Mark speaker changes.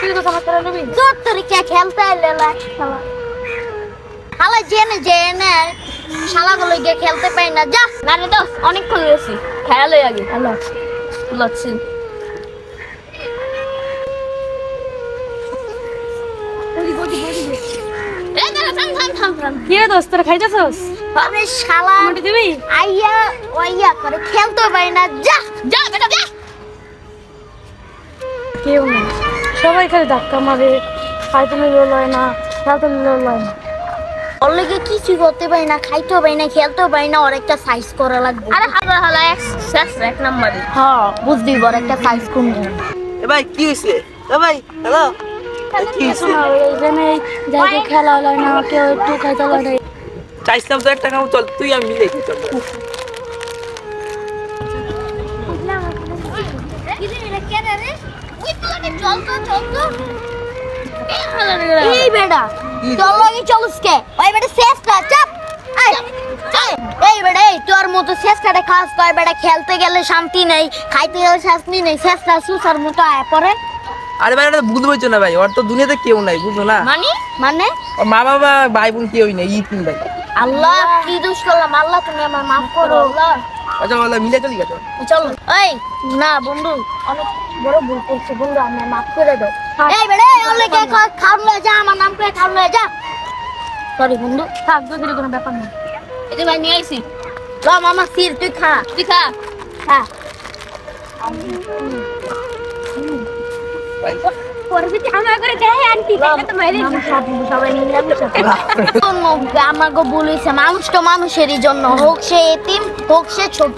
Speaker 1: তুই তো আমার করে নিবি
Speaker 2: তোর তোর কে খেলতে এলে শালা শালা জেনে শালাগুলো গিয়ে খেলতে পাই না যা
Speaker 1: না রে দোস্ত অনেকক্ষণ রয়েছি খেয়ালই আগে
Speaker 2: হ্যালো
Speaker 1: বুঝাচ্ছি এই দাঁড়া থাম
Speaker 3: কি রে দোস্ত তোরা খাইতেছস
Speaker 2: আরে শালা
Speaker 3: মোটি দিবি
Speaker 2: আইয়া ওইয়া করে খেলতে পাই না যা
Speaker 1: যা বেটা যা
Speaker 3: কেউ না সবাই খালি ধাক্কা মারে খাইতে নিলেও লয় না খেলতে নিলেও লয় না
Speaker 2: ওর লেগে কিছু করতে পারি না খাইতেও পারি না খেলতেও পারি না ওর একটা সাইজ করা লাগবে
Speaker 1: আরে হালা হালা শেষ এক নম্বরে
Speaker 2: হ্যাঁ বুঝবি ওর একটা সাইজ কোন
Speaker 4: এ ভাই কি হইছে এ ভাই হ্যালো কি হইছে
Speaker 3: এইখানে যাইতে খেলা লয় না কেউ একটু খাইতে লয় না
Speaker 4: চাইছিলাম তো একটা কাম চল তুই আমি মিলে কি চল
Speaker 2: এই বেটা চল লাগি চলস কে ওই বেটা শেষ না চাপ এই বেটা এই তোর মতো শেষ কাটে খাস কয় বেটা খেলতে গেলে শান্তি নেই খাইতে গেলে শান্তি নেই শেষটা সুসার মতো আয় পরে
Speaker 4: আরে ভাই এটা বুঝতে পারছো না ভাই ওর তো দুনিয়াতে কেউ নাই বুঝছো না
Speaker 2: মানে
Speaker 4: ওর মা বাবা ভাই বোন কেউই নেই তিন ভাই
Speaker 2: আল্লাহ কি দোষ করলাম আল্লাহ তুমি আমার মাফ করো আল্লাহ
Speaker 4: আচ্ছা বলো মিলে চলি গেছো
Speaker 2: চলো এই না বন্ধু অনেক বড় ভুল করছে বন্ধু আমি মাফ করে দাও এই বেটা ওলে কে খাওয়া যা আমার নাম করে খাওয়া যা সরি বন্ধু
Speaker 3: থাক দুধের কোনো ব্যাপার না
Speaker 1: এই যে ভাই নিয়ে আইছি
Speaker 2: ল মামা সির তুই খা
Speaker 1: তুই খা
Speaker 2: খা
Speaker 4: ভাই
Speaker 3: পরিস্থিতি আমার করে দেয় আন্টি দেখে তো মেরে
Speaker 2: সবাই আমাকে বলেছে মানুষ তো মানুষেরই জন্য হোক সে এতিম হোক সে ছোট